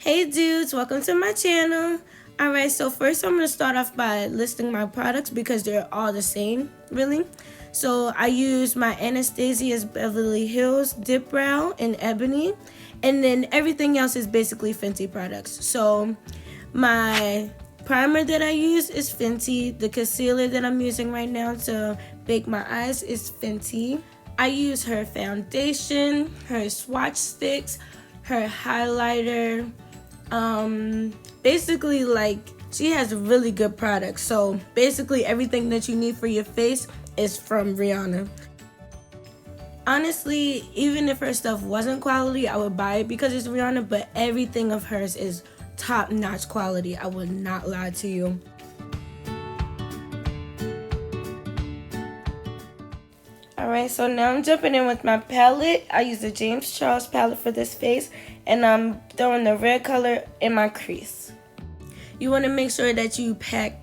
Hey dudes, welcome to my channel. Alright, so first I'm going to start off by listing my products because they're all the same, really. So I use my Anastasia's Beverly Hills Dip Brow in Ebony, and then everything else is basically Fenty products. So my primer that I use is Fenty. The concealer that I'm using right now to bake my eyes is Fenty. I use her foundation, her swatch sticks, her highlighter. Basically, like, she has really good products. So basically everything that you need for your face is from Rihanna. Honestly, even if her stuff wasn't quality, I would buy it because it's Rihanna, but everything of hers is top-notch quality. I would not lie to you. Alright, so now I'm jumping in with my palette. I use the James Charles palette for this face, and I'm throwing the red color in my crease. You want to make sure that you pack,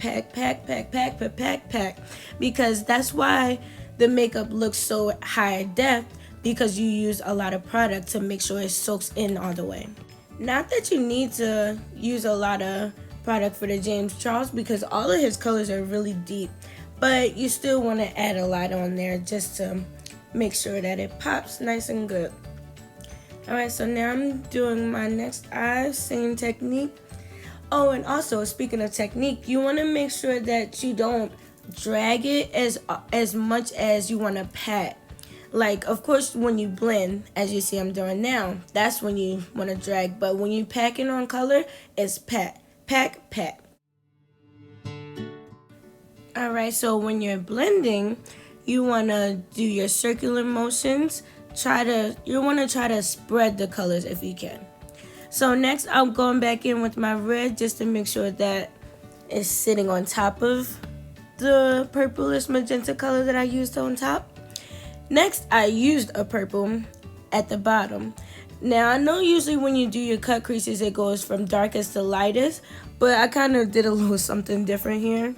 because that's why the makeup looks so high def, because you use a lot of product to make sure it soaks in all the way. Not that you need to use a lot of product for the James Charles because all of his colors are really deep, but you still want to add a lot on there just to make sure that it pops nice and good. Alright, so now I'm doing my next eye, same technique. Oh, and also, speaking of technique, you want to make sure that you don't drag it as much as you want to pat. Like, of course, when you blend, as you see I'm doing now, that's when you want to drag. But when you pack it on color, it's pat, pack, pat. Alright, so when you're blending, you want to do your circular motions. You want to try to spread the colors if you can. So next, I'm going back in with my red just to make sure that it's sitting on top of the purplish magenta color that I used on top. Next, I used a purple at the bottom. Now, I know usually when you do your cut creases, it goes from darkest to lightest, but I kind of did a little something different here.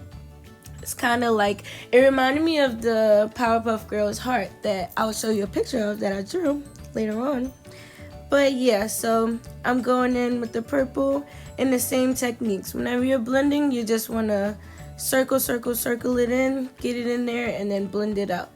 It's kind of like, it reminded me of the Powerpuff Girls heart that I'll show you a picture of that I drew later on. But yeah, so I'm going in with the purple in the same techniques. Whenever you're blending, you just want to circle it in, get it in there, and then blend it out.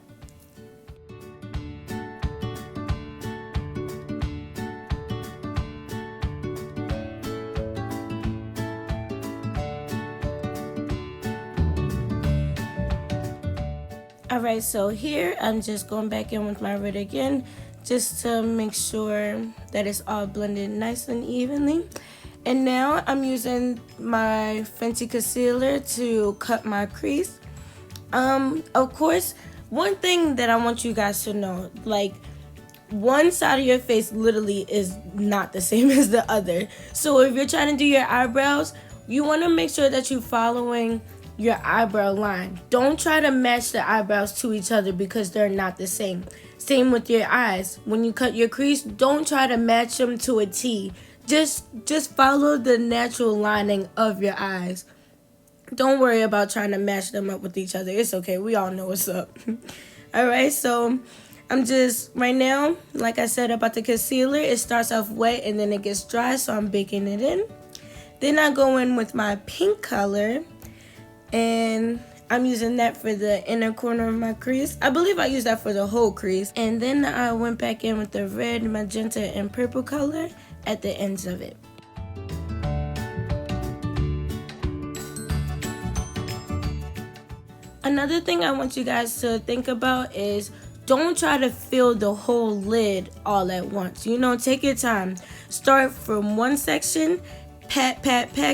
Alright, so here I'm just going back in with my red again just to make sure that it's all blended nice and evenly. And now I'm using my Fenty concealer to cut my crease. Of course, one thing that I want you guys to know, like, one side of your face literally is not the same as the other. So if you're trying to do your eyebrows, you want to make sure that you're following your eyebrow line. Don't try to match the eyebrows to each other because they're not the same. Same with your eyes. When you cut your crease, don't try to match them to a T. Just follow the natural lining of your eyes. Don't worry about trying to match them up with each other. It's okay. We all know what's up. Alright, so I'm just, right now, like I said about the concealer, it starts off wet and then it gets dry, so I'm baking it in. Then I go in with my pink color, and I'm using that for the inner corner of my crease. I believe I used that for the whole crease. And then I went back in with the red, magenta, and purple color at the ends of it. Another thing I want you guys to think about is don't try to fill the whole lid all at once. You know, take your time. Start from one section, pack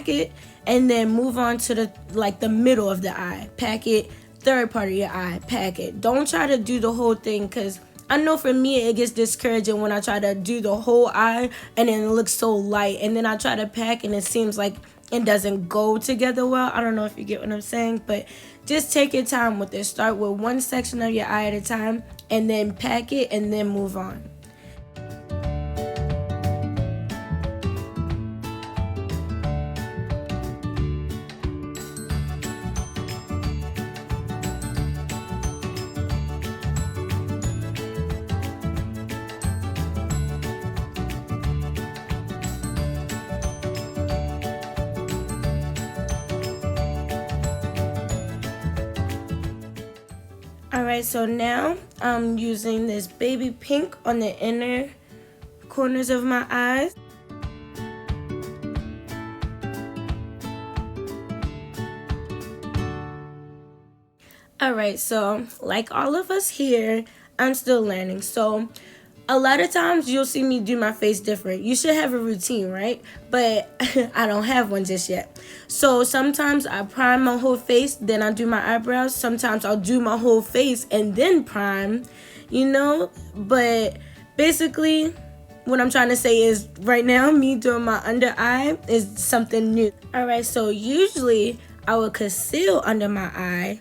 it, and then move on to the middle of the eye. Pack it, third part of your eye, pack it. Don't try to do the whole thing, because I know for me it gets discouraging when I try to do the whole eye and then it looks so light, and then I try to pack and it seems like it doesn't go together well. I don't know if you get what I'm saying, but just take your time with it. Start with one section of your eye at a time and then pack it and then move on. Alright, so now I'm using this baby pink on the inner corners of my eyes. Alright, so like all of us here, I'm still learning. So a lot of times you'll see me do my face different. You should have a routine, right? But I don't have one just yet. So sometimes I prime my whole face, then I do my eyebrows. Sometimes I'll do my whole face and then prime, you know? But basically, what I'm trying to say is right now, me doing my under eye is something new. Alright, so usually I would conceal under my eye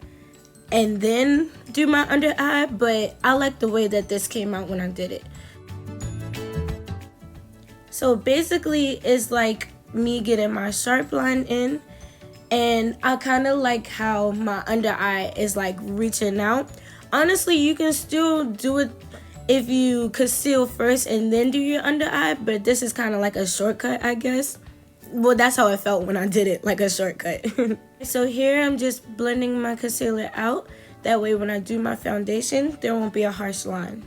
and then do my under eye, but I like the way that this came out when I did it. So basically, it's like me getting my sharp line in, and I kind of like how my under eye is like reaching out. Honestly, you can still do it if you conceal first and then do your under eye, but this is kind of like a shortcut, I guess. Well, that's how it felt when I did it, like a shortcut. So here I'm just blending my concealer out. That way when I do my foundation, there won't be a harsh line.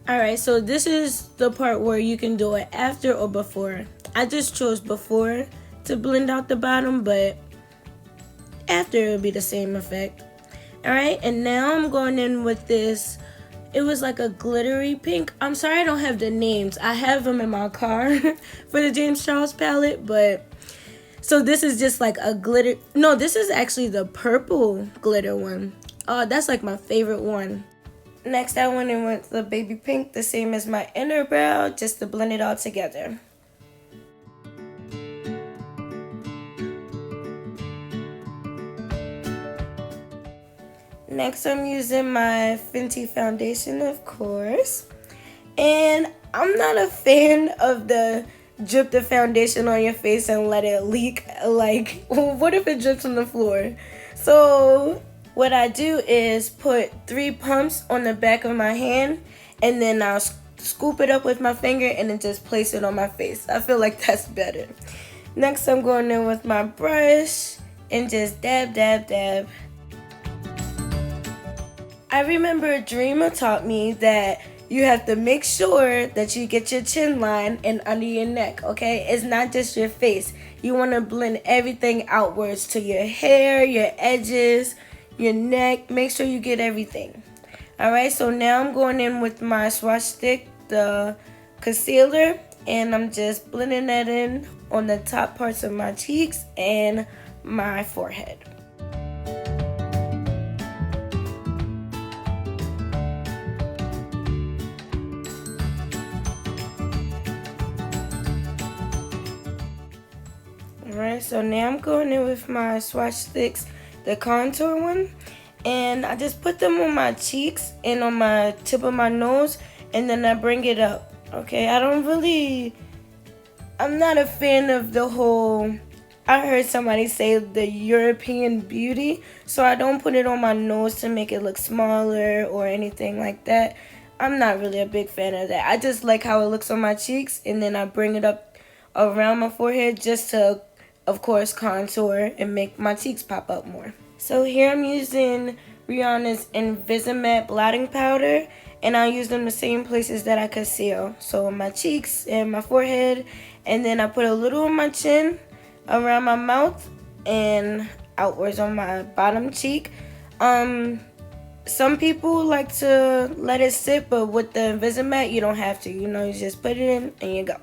Alright, so this is the part where you can do it after or before. I just chose before to blend out the bottom, but after it'll be the same effect. Alright, and now I'm going in with this. It was like a glittery pink. I'm sorry I don't have the names. I have them in my car for the James Charles palette, but so this is just like a glitter. No, this is actually the purple glitter one. Oh, that's like my favorite one. Next, I went in with the baby pink, the same as my inner brow, just to blend it all together. Next, I'm using my Fenty foundation, of course. And I'm not a fan of the drip the foundation on your face and let it leak. Like, what if it drips on the floor? So what I do is put 3 pumps on the back of my hand, and then I'll scoop it up with my finger and then just place it on my face. I feel like that's better. Next, I'm going in with my brush and just dab, dab, dab. I remember Dreamer taught me that you have to make sure that you get your chin line and under your neck, okay? It's not just your face. You want to blend everything outwards to your hair, your edges, your neck. Make sure you get everything. Alright, so now I'm going in with my swatch stick, the concealer, and I'm just blending that in on the top parts of my cheeks and my forehead. Alright, so now I'm going in with my swatch sticks, the contour one, and I just put them on my cheeks and on my tip of my nose, and then I bring it up. Okay, I'm not a fan of the whole, I heard somebody say the European beauty, so I don't put it on my nose to make it look smaller or anything like that. I'm not really a big fan of that. I just like how it looks on my cheeks, and then I bring it up around my forehead just to, of course, contour and make my cheeks pop up more. So here I'm using Rihanna's Invisimatte blotting powder, and I'll use them the same places that I conceal. So my cheeks and my forehead, and then I put a little on my chin, around my mouth, and outwards on my bottom cheek. Some people like to let it sit, but with the Invisimatte, you don't have to. You know, you just put it in and you go.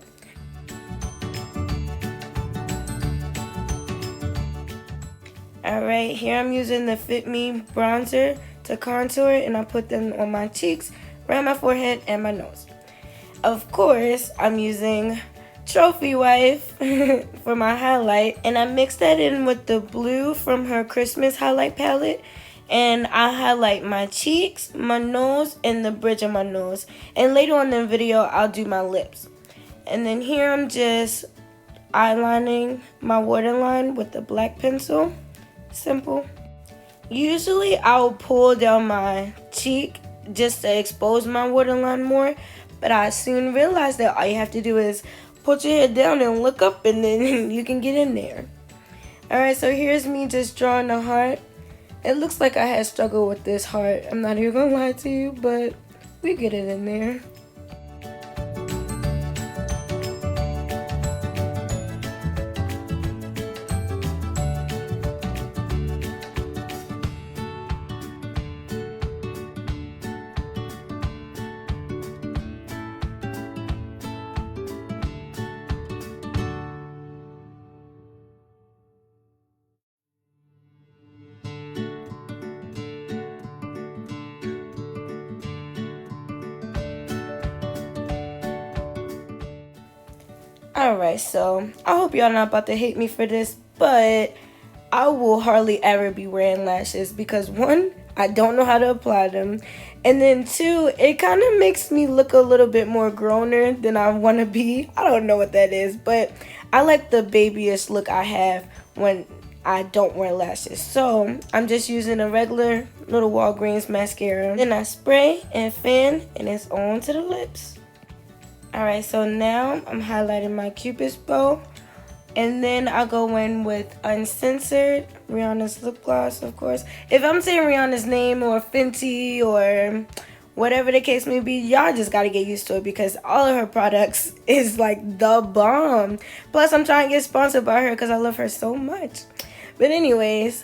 Alright, here I'm using the Fit Me bronzer to contour, and I put them on my cheeks, around my forehead, and my nose. Of course, I'm using Trophy Wife for my highlight, and I mix that in with the blue from her Christmas highlight palette, and I highlight my cheeks, my nose, and the bridge of my nose. And later on in the video, I'll do my lips. And then here I'm just eyelining my waterline with the black pencil. Simple. Usually I'll pull down my cheek just to expose my waterline more. But I soon realized that all you have to do is put your head down and look up, and then you can get in there. Alright, so here's me just drawing a heart. It looks like I had struggled with this heart. I'm not even gonna lie to you, but we get it in there. Alright, so I hope y'all not about to hate me for this, but I will hardly ever be wearing lashes because 1, I don't know how to apply them, and then 2, it kind of makes me look a little bit more growner than I want to be. I don't know what that is, but I like the babyish look I have when I don't wear lashes. So I'm just using a regular little Walgreens mascara. Then I spray and fan, and it's on to the lips. Alright, so now I'm highlighting my Cupid's bow, and then I'll go in with Uncensored, Rihanna's lip gloss, of course. If I'm saying Rihanna's name or Fenty or whatever the case may be, y'all just gotta get used to it because all of her products is like the bomb. Plus, I'm trying to get sponsored by her because I love her so much. But anyways,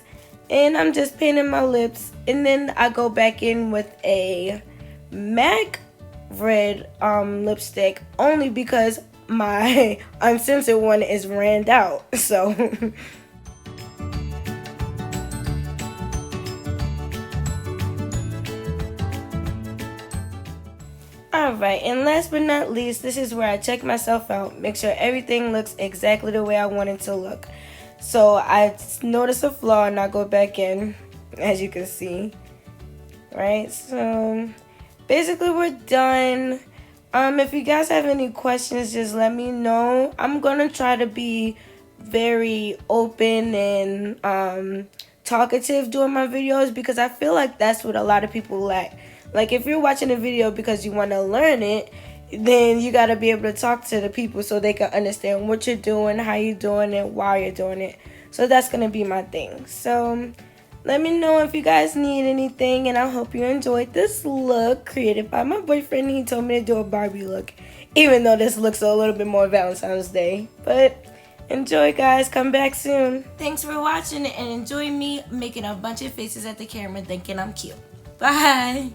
and I'm just painting my lips, and then I go back in with a MAC red lipstick only because my uncensored one is ran out. So alright, and last but not least, this is where I check myself out, make sure everything looks exactly the way I want it to look. So I notice a flaw and I go back in, as you can see. Right, so basically we're done. If you guys have any questions, just let me know. I'm gonna try to be very open and talkative during my videos because I feel like that's what a lot of people lack. Like, if you're watching a video because you want to learn it, then you got to be able to talk to the people so they can understand what you're doing, how you're doing it, why you're doing it. So that's gonna be my thing. So let me know if you guys need anything, and I hope you enjoyed this look created by my boyfriend. He told me to do a Barbie look, even though this looks a little bit more Valentine's Day. But enjoy, guys. Come back soon. Thanks for watching, and enjoy me making a bunch of faces at the camera thinking I'm cute. Bye.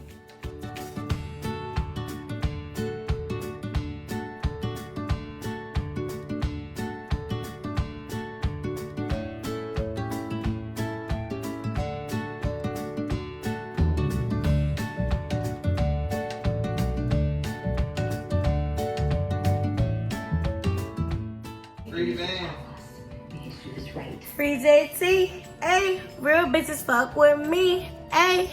Free JT, ayy, real bitches fuck with me, ayy.